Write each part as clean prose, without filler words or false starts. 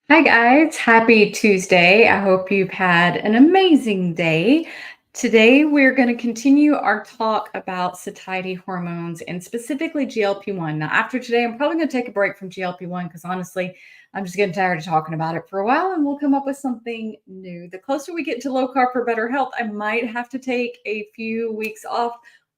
Hi, guys. Happy Tuesday. I hope you've had an amazing day. Today, we're going to continue our talk about satiety hormones and specifically GLP-1. Now, after today, I'm probably going to take a break from GLP-1 because honestly, I'm just getting tired of talking about it for a while and we'll come up with something new. The closer we get to low carb for better health, I might have to take a few weeks off.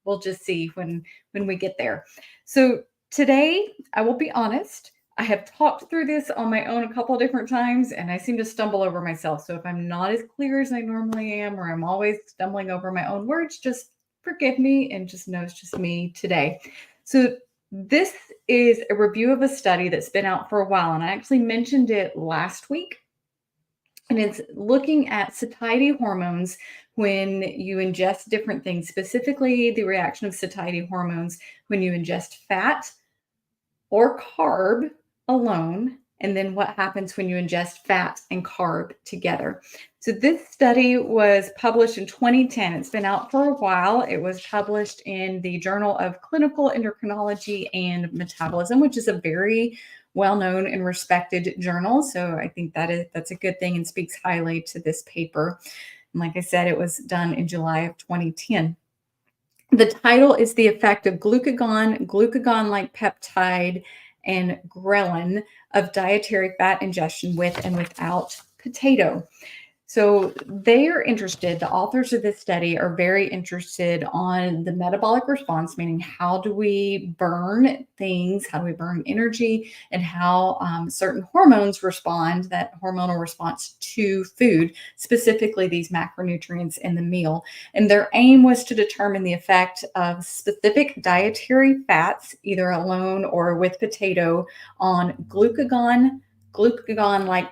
We'll just see when we get there. So, today, I will be honest. I have talked through this on my own a couple of different times and I seem to stumble over myself. So if I'm not as clear as I normally am, or I'm always stumbling over my own words, just forgive me and just know it's just me today. So this is a review of a study that's been out for a while, and I actually mentioned it last week. And it's looking at satiety hormones when you ingest different things, specifically the reaction of satiety hormones when you ingest fat or carb alone, and then what happens when you ingest fat and carb together. So, this study was published in 2010. It's been out for a while. It was published in the Journal of Clinical Endocrinology and Metabolism, which is a very well-known and respected journal. So I think that's a good thing and speaks highly to this paper. And like I said, it was done in July of 2010. The title is The Effect of Glucagon, Glucagon-like Peptide, and Ghrelin of Dietary Fat Ingestion with and without potato. So they are interested, the authors of this study are very interested on the metabolic response, meaning how do we burn things, how do we burn energy, and how certain hormones respond, that hormonal response to food, specifically these macronutrients in the meal. And their aim was to determine the effect of specific dietary fats, either alone or with potato, on glucagon-like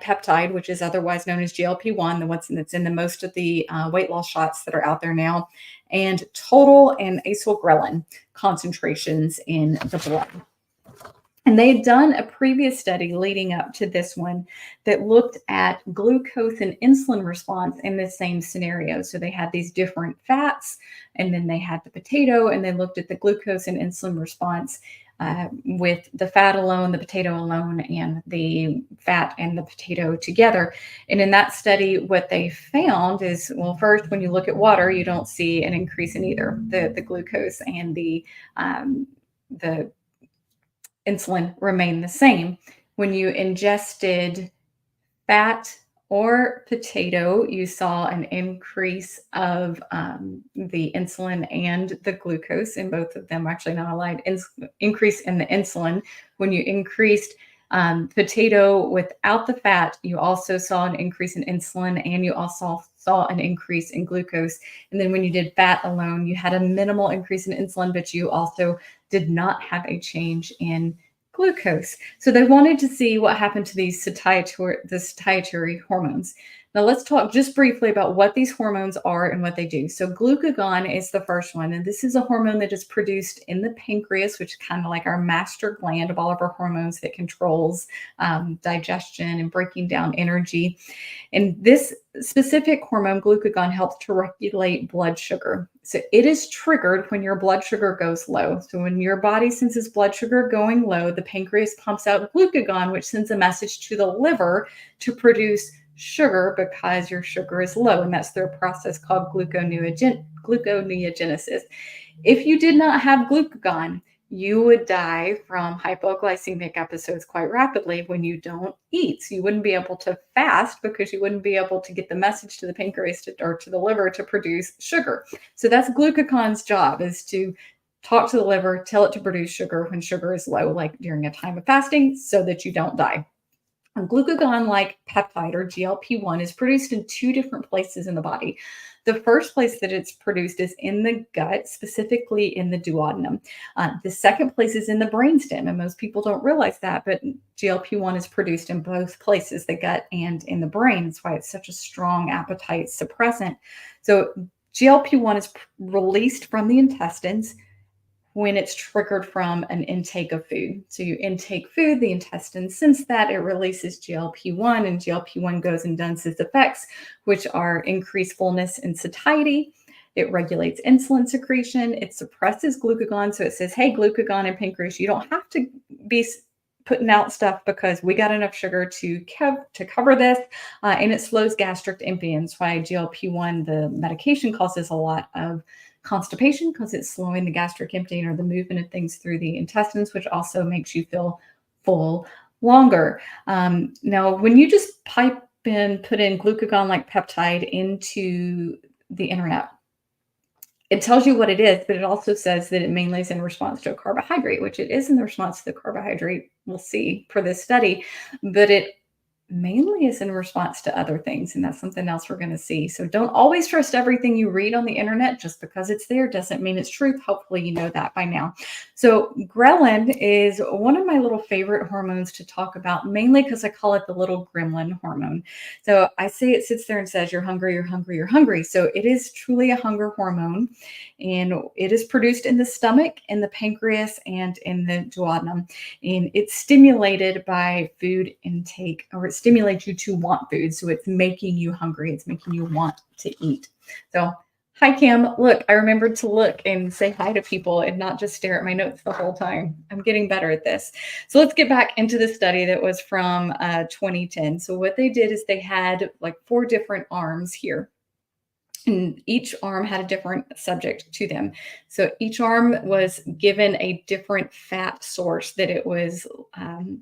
peptide, which is otherwise known as GLP-1, the one that's in the most of the weight loss shots that are out there now, and total and acyl ghrelin concentrations in the blood. And they had done a previous study leading up to this one that looked at glucose and insulin response in the same scenario. So they had these different fats, and then they had the potato, and they looked at the glucose and insulin response with the fat alone, the potato alone, and the fat and the potato together. And in that study, what they found is, well, first, when you look at water, you don't see an increase in either the glucose and the insulin remain the same. When you ingested fat or potato, you saw an increase of the insulin and the glucose in both of them. Actually, not a light increase in the insulin. When you increased potato without the fat, you also saw an increase in insulin and you also saw an increase in glucose. And then when you did fat alone, you had a minimal increase in insulin, but you also did not have a change in glucose. So they wanted to see what happened to these satiety hormones. Now let's talk just briefly about what these hormones are and what they do. So glucagon is the first one, and this is a hormone that is produced in the pancreas, which is kind of like our master gland of all of our hormones that controls digestion and breaking down energy. And this specific hormone, glucagon, helps to regulate blood sugar. So it is triggered when your blood sugar goes low. So when your body senses blood sugar going low, the pancreas pumps out glucagon, which sends a message to the liver to produce sugar because your sugar is low. And that's through a process called gluconeogenesis. If you did not have glucagon, you would die from hypoglycemic episodes quite rapidly when you don't eat. So you wouldn't be able to fast because you wouldn't be able to get the message to the pancreas or to the liver to produce sugar. So that's glucagon's job, is to talk to the liver, tell it to produce sugar when sugar is low, like during a time of fasting, so that you don't die. A glucagon-like peptide, or GLP-1, is produced in two different places in the body. The first place that it's produced is in the gut, specifically in the duodenum. The second place is in the brainstem, and most people don't realize that, but GLP-1 is produced in both places, the gut and in the brain. That's why it's such a strong appetite suppressant. So GLP-1 is released from the intestines when it's triggered from an intake of food. So you intake food, the intestines sense that, it releases GLP-1, and GLP-1 goes and does its effects, which are increased fullness and satiety. It regulates insulin secretion. It suppresses glucagon. So it says, hey, glucagon and pancreas, you don't have to be putting out stuff because we got enough sugar to cover this, and it slows gastric emptying. That's why GLP-1, the medication, causes a lot of constipation because it's slowing the gastric emptying or the movement of things through the intestines, which also makes you feel full longer. Now, when you just put in glucagon-like peptide into the internet, it tells you what it is, but it also says that it mainly is in response to a carbohydrate, which it is in the response to the carbohydrate, we'll see for this study, but it mainly is in response to other things. And that's something else we're going to see. So don't always trust everything you read on the internet. Just because it's there doesn't mean it's truth. Hopefully you know that by now. So ghrelin is one of my little favorite hormones to talk about, mainly because I call it the little gremlin hormone. So I say it sits there and says, you're hungry, you're hungry, you're hungry. So it is truly a hunger hormone, and it is produced in the stomach, in the pancreas, and in the duodenum. And it's stimulated by food intake, or it stimulates you to want food. So it's making you hungry. It's making you want to eat. So hi, Kim. Look, I remembered to look and say hi to people and not just stare at my notes the whole time. I'm getting better at this. So let's get back into the study that was from 2010. So what they did is they had like 4 different arms here. And each arm had a different subject to them. So each arm was given a different fat source that it was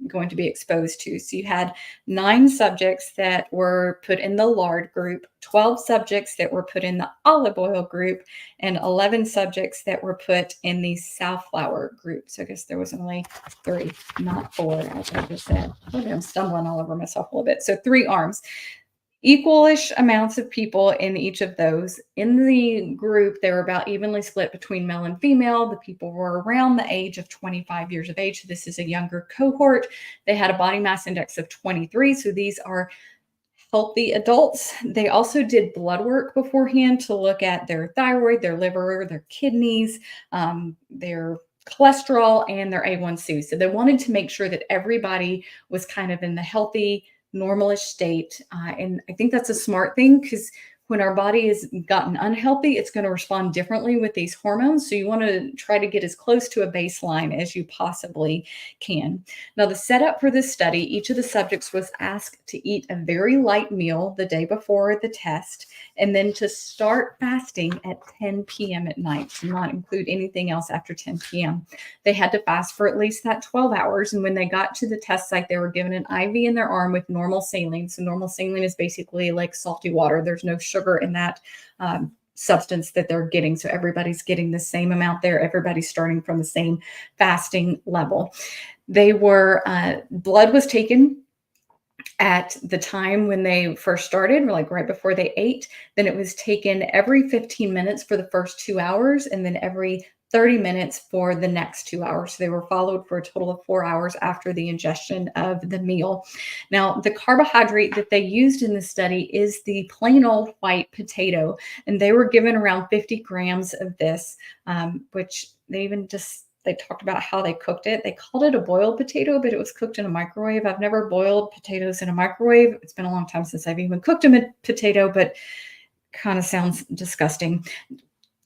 going to be exposed to. So you had 9 subjects that were put in the lard group, 12 subjects that were put in the olive oil group, and 11 subjects that were put in the safflower group. So I guess there was only 3, not 4, as I just said. I'm stumbling all over myself a little bit. So 3 arms. Equalish amounts of people in each of those. In the group, they were about evenly split between male and female. The people were around the age of 25 years of age. So this is a younger cohort. They had a body mass index of 23. So these are healthy adults. They also did blood work beforehand to look at their thyroid, their liver, their kidneys, their cholesterol, and their A1C. So they wanted to make sure that everybody was kind of in the healthy, normalish state. And I think that's a smart thing, because when our body has gotten unhealthy, it's going to respond differently with these hormones. So you want to try to get as close to a baseline as you possibly can. Now, the setup for this study, each of the subjects was asked to eat a very light meal the day before the test, and then to start fasting at 10 p.m. at night, to not include anything else after 10 p.m. They had to fast for at least that 12 hours. And when they got to the test site, they were given an IV in their arm with normal saline. So normal saline is basically like salty water. There's no sugar in that substance that they're getting. So everybody's getting the same amount there. Everybody's starting from the same fasting level. They were, blood was taken at the time when they first started, like right before they ate. Then it was taken every 15 minutes for the first 2 hours, and then every 30 minutes for the next 2 hours. So they were followed for a total of 4 hours after the ingestion of the meal. Now, the carbohydrate that they used in the study is the plain old white potato, and they were given around 50 grams of this, which they talked about how they cooked it. They called it a boiled potato, but it was cooked in a microwave. I've never boiled potatoes in a microwave. It's been a long time since I've even cooked a potato, but kind of sounds disgusting.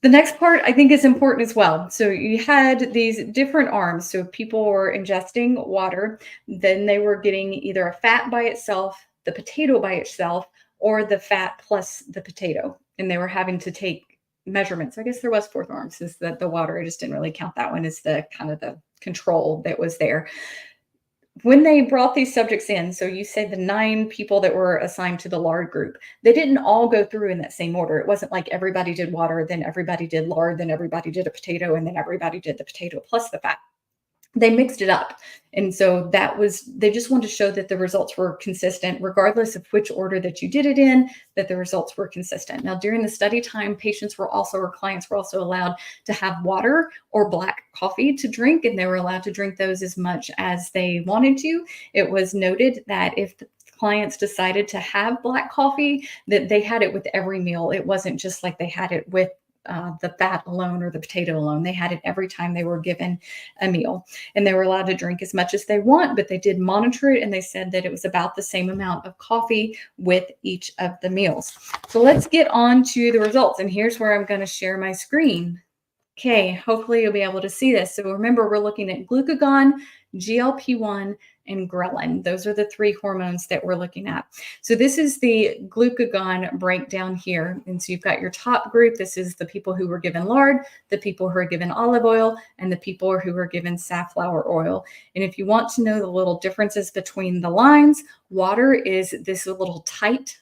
The next part I think is important as well. So you had these different arms. So people were ingesting water, then they were getting either a fat by itself, the potato by itself, or the fat plus the potato. And they were having to take measurements. I guess there was 4th arm, since the water, I just didn't really count that one as the kind of the control that was there. When they brought these subjects in, so you say the 9 people that were assigned to the lard group, they didn't all go through in that same order. It wasn't like everybody did water, then everybody did lard, then everybody did a potato, and then everybody did the potato plus the fat. They mixed it up. And so they just wanted to show that the results were consistent, regardless of which order that you did it in, that the results were consistent. Now, during the study time, clients were also allowed to have water or black coffee to drink, and they were allowed to drink those as much as they wanted to. It was noted that if the clients decided to have black coffee, that they had it with every meal. It wasn't just like they had it with the fat alone or the potato alone. They had it every time they were given a meal, and they were allowed to drink as much as they want, but they did monitor it, and they said that it was about the same amount of coffee with each of the meals. So let's get on to the results. And here's where I'm going to share my screen. Okay, hopefully you'll be able to see this. So remember, we're looking at glucagon, GLP-1, and ghrelin. Those are the three hormones that we're looking at. So this is the glucagon breakdown here. And so you've got your top group. This is the people who were given lard, the people who are given olive oil, and the people who were given safflower oil. And if you want to know the little differences between the lines, water is this little tight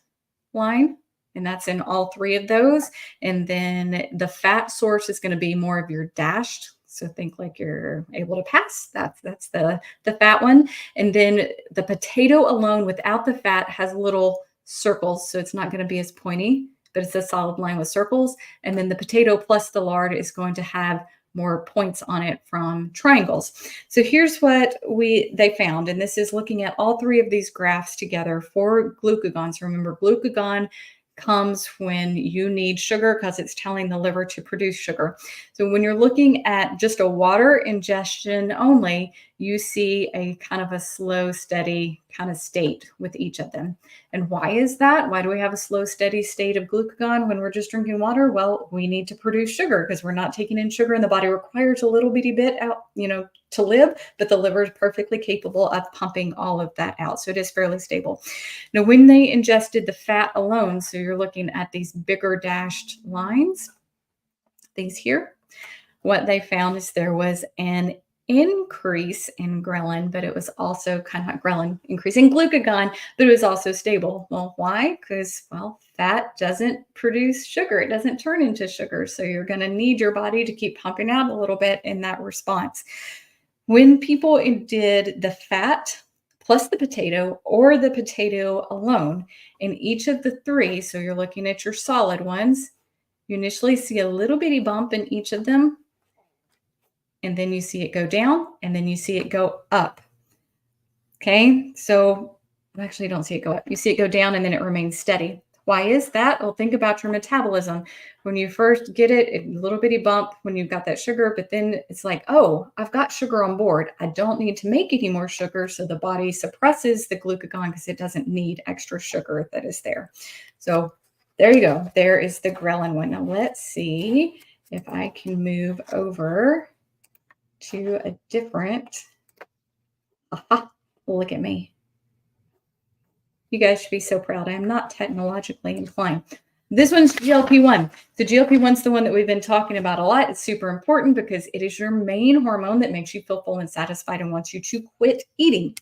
line, and that's in all three of those. And then the fat source is going to be more of your dashed. So think like you're able to pass. That's the fat one. And then the potato alone without the fat has little circles, so it's not going to be as pointy, but it's a solid line with circles. And then the potato plus the lard is going to have more points on it from triangles. So here's what they found, and this is looking at all three of these graphs together for glucagon. So remember, glucagon comes when you need sugar because it's telling the liver to produce sugar. So when you're looking at just a water ingestion only, you see a kind of a slow, steady kind of state with each of them. And why is that? Why do we have a slow, steady state of glucagon when we're just drinking water? Well, we need to produce sugar because we're not taking in sugar, and the body requires a little bitty bit out, to live, but the liver is perfectly capable of pumping all of that out. So it is fairly stable. Now, when they ingested the fat alone, so you're looking at these bigger dashed lines, these here, what they found is there was an increase in ghrelin, but it was also kind of not ghrelin, increasing glucagon, but it was also stable. Well, why? Because, fat doesn't produce sugar. It doesn't turn into sugar. So you're going to need your body to keep pumping out a little bit in that response. When people did the fat plus the potato or the potato alone in each of the three, so you're looking at your solid ones, you initially see a little bitty bump in each of them, and then you see it go down, and then you see it go up. Okay, so actually you don't see it go up. You see it go down, and then it remains steady. Why is that? Well, think about your metabolism. When you first get it, a little bitty bump when you've got that sugar, but then it's like, oh, I've got sugar on board. I don't need to make any more sugar. So the body suppresses the glucagon because it doesn't need extra sugar that is there. So there you go. There is the ghrelin one. Now let's see if I can move over to a different. Aha, look at me. You guys should be so proud. I am not technologically inclined. This one's GLP-1. The GLP-1 is the one that we've been talking about a lot. It's super important because it is your main hormone that makes you feel full and satisfied and wants you to quit eating.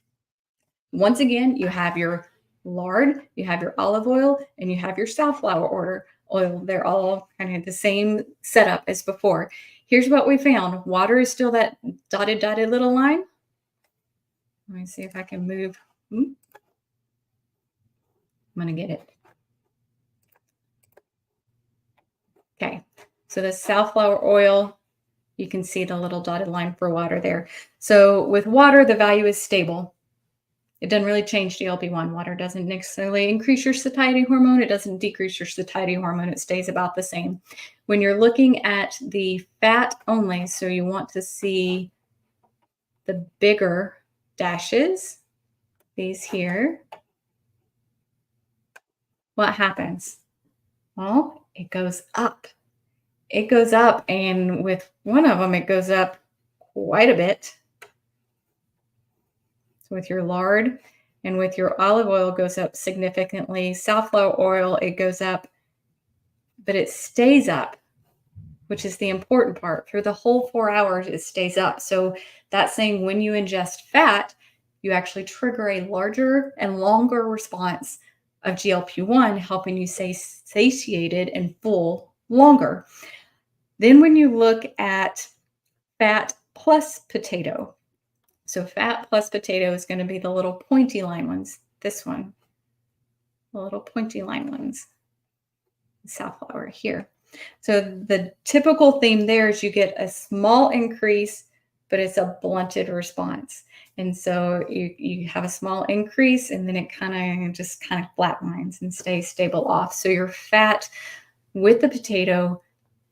Once again, you have your lard, you have your olive oil, and you have your safflower oil. They're all kind of the same setup as before. Here's what we found. Water is still that dotted little line. Let me see if I can move. I'm going to get it. Okay, so the safflower oil, you can see the little dotted line for water there. So with water, the value is stable. It doesn't really change GLP-1. Water doesn't necessarily increase your satiety hormone. It doesn't decrease your satiety hormone. It stays about the same. When you're looking at the fat only, so you want to see the bigger dashes, these here, what happens? Well, it goes up. It goes up, and with one of them, it goes up quite a bit. So with your lard and with your olive oil, it goes up significantly. Safflower oil, it goes up, but it stays up, which is the important part. Through the whole 4 hours, it stays up. So that's saying when you ingest fat, you actually trigger a larger and longer response of GLP-1, helping you stay satiated and full longer. Then when you look at fat plus potato, so fat plus potato is going to be the little pointy line ones. This one, the little pointy line ones, safflower here. So the typical theme there is you get a small increase, but it's a blunted response. And so you have a small increase, and then it kind of flatlines and stays stable off. So your fat with the potato,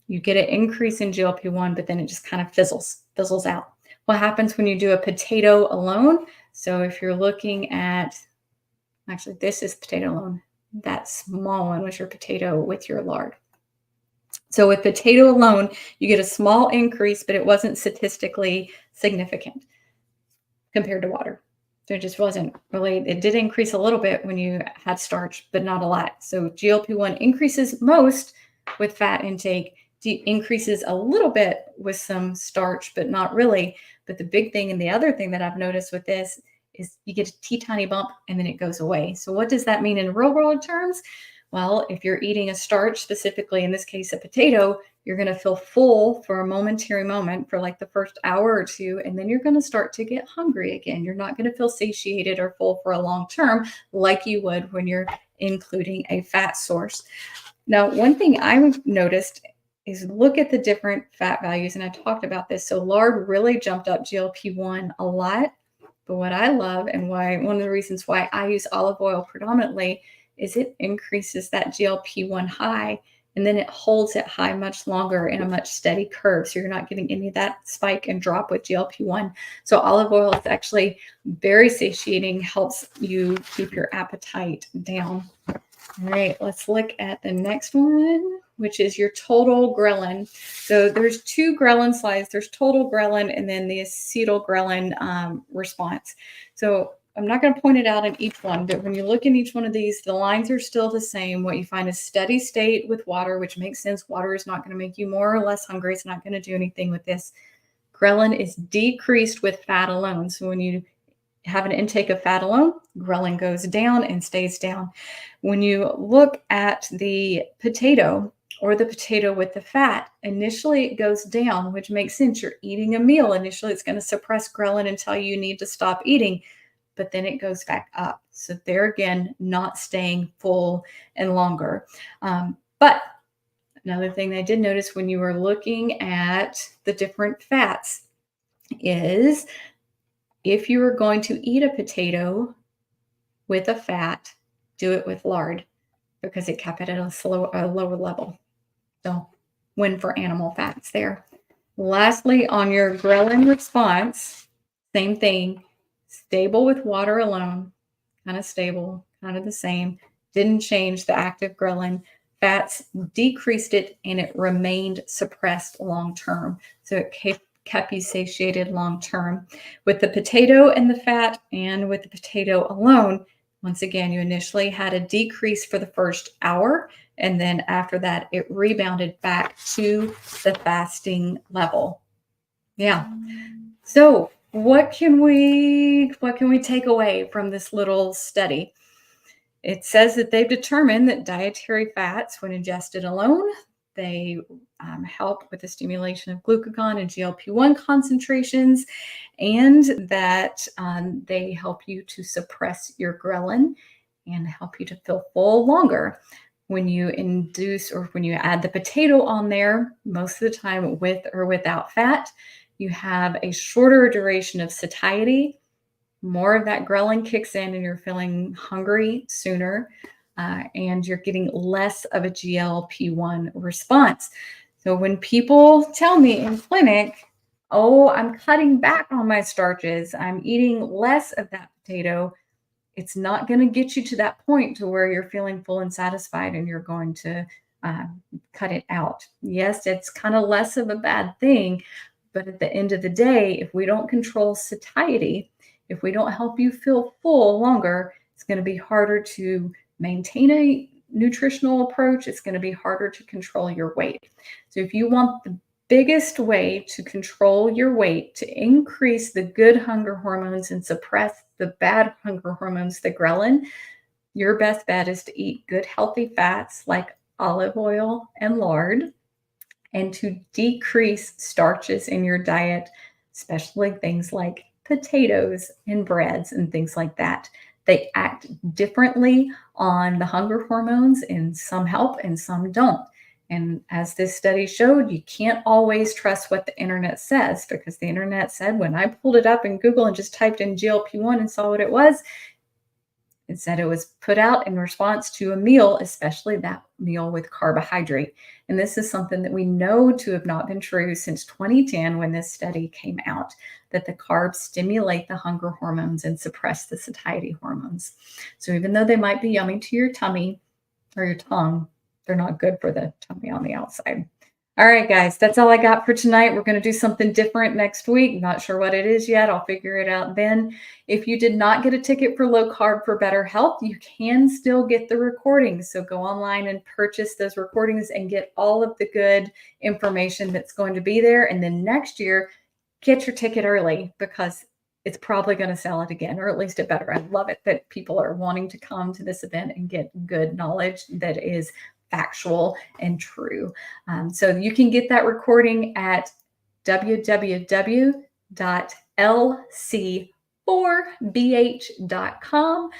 you get an increase in GLP-1, but then it just kind of fizzles out. What happens when you do a potato alone? So if you're looking at, actually this is potato alone, that small one was your potato with your lard. So with potato alone, you get a small increase, but it wasn't statistically significant compared to water. So it just wasn't really, it did increase a little bit when you had starch, but not a lot. So GLP-1 increases most with fat intake, increases a little bit with some starch, but not really. But the big thing and the other thing that I've noticed with this is you get a teeny bump and then it goes away. So what does that mean in real world terms? Well, if you're eating a starch, specifically in this case, a potato, you're going to feel full for a momentary moment for like the first hour or two, and then you're going to start to get hungry again. You're not going to feel satiated or full for a long term like you would when you're including a fat source. Now, one thing I've noticed is look at the different fat values, and I talked about this. So lard really jumped up GLP-1 a lot, but what I love and why one of the reasons why I use olive oil predominantly is it increases that GLP-1 high, and then it holds it high much longer in a much steady curve. So you're not getting any of that spike and drop with GLP-1. So olive oil is actually very satiating, helps you keep your appetite down. All right, let's look at the next one, which is your total ghrelin. So there's two ghrelin slides. There's total ghrelin and then the acetyl ghrelin response. So I'm not going to point it out in each one, but when you look in each one of these, the lines are still the same. What you find is steady state with water, which makes sense. Water is not going to make you more or less hungry. It's not going to do anything with this. Ghrelin is decreased with fat alone. So when you have an intake of fat alone, ghrelin goes down and stays down. When you look at the potato or the potato with the fat, initially it goes down, which makes sense. You're eating a meal. Initially, it's going to suppress ghrelin until you need to stop eating, but then it goes back up. So there again, not staying full and longer. But another thing that I did notice when you were looking at the different fats is if you are going to eat a potato with a fat, do it with lard because it kept it at a lower level. So win for animal fats there. Lastly, on your ghrelin response, same thing, stable with water alone, kind of stable, kind of the same, didn't change the active ghrelin. Fats decreased it and it remained suppressed long term. So it kept you satiated long term. With the potato and the fat and with the potato alone, once again, you initially had a decrease for the first hour, and then after that, it rebounded back to the fasting level. Yeah. So what can we take away from this little study? It says that they've determined that dietary fats, when ingested alone, they help with the stimulation of glucagon and GLP-1 concentrations, and that they help you to suppress your ghrelin and help you to feel full longer. When you induce or when you add the potato on there, most of the time with or without fat, you have a shorter duration of satiety. More of that ghrelin kicks in and you're feeling hungry sooner, and you're getting less of a GLP-1 response. So when people tell me in clinic, oh, I'm cutting back on my starches, I'm eating less of that potato, it's not going to get you to that point to where you're feeling full and satisfied and you're going to cut it out. Yes, it's kind of less of a bad thing, but at the end of the day, if we don't control satiety, if we don't help you feel full longer, it's going to be harder to maintain a nutritional approach. It's going to be harder to control your weight. So if you want the biggest way to control your weight, to increase the good hunger hormones and suppress the bad hunger hormones, the ghrelin, your best bet is to eat good healthy fats like olive oil and lard, and to decrease starches in your diet, especially things like potatoes and breads and things like that. They act differently on the hunger hormones, and some help and some don't. And as this study showed, you can't always trust what the internet says, because the internet said, when I pulled it up in Google and just typed in GLP-1 and saw what it was, it said it was put out in response to a meal, especially that meal with carbohydrate. And this is something that we know to have not been true since 2010 when this study came out, that the carbs stimulate the hunger hormones and suppress the satiety hormones. So even though they might be yummy to your tummy or your tongue, they're not good for the tummy on the outside. All right, guys, that's all I got for tonight. We're going to do something different next week. Not sure what it is yet. I'll figure it out then. If you did not get a ticket for Low Carb for Better Health, you can still get the recordings. So go online and purchase those recordings and get all of the good information that's going to be there. And then next year, get your ticket early because it's probably going to sell it again, or at least it better. I love it that people are wanting to come to this event and get good knowledge that is factual and true. So you can get that recording at www.lc4bh.com.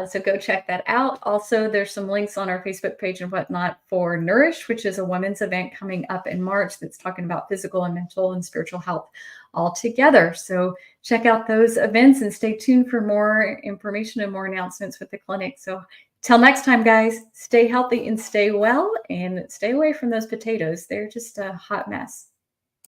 So go check that out. Also, there's some links on our Facebook page and whatnot for Nourish, which is a women's event coming up in March that's talking about physical and mental and spiritual health all together. So check out those events and stay tuned for more information and more announcements with the clinic. So till next time, guys, stay healthy and stay well and stay away from those potatoes. They're just a hot mess.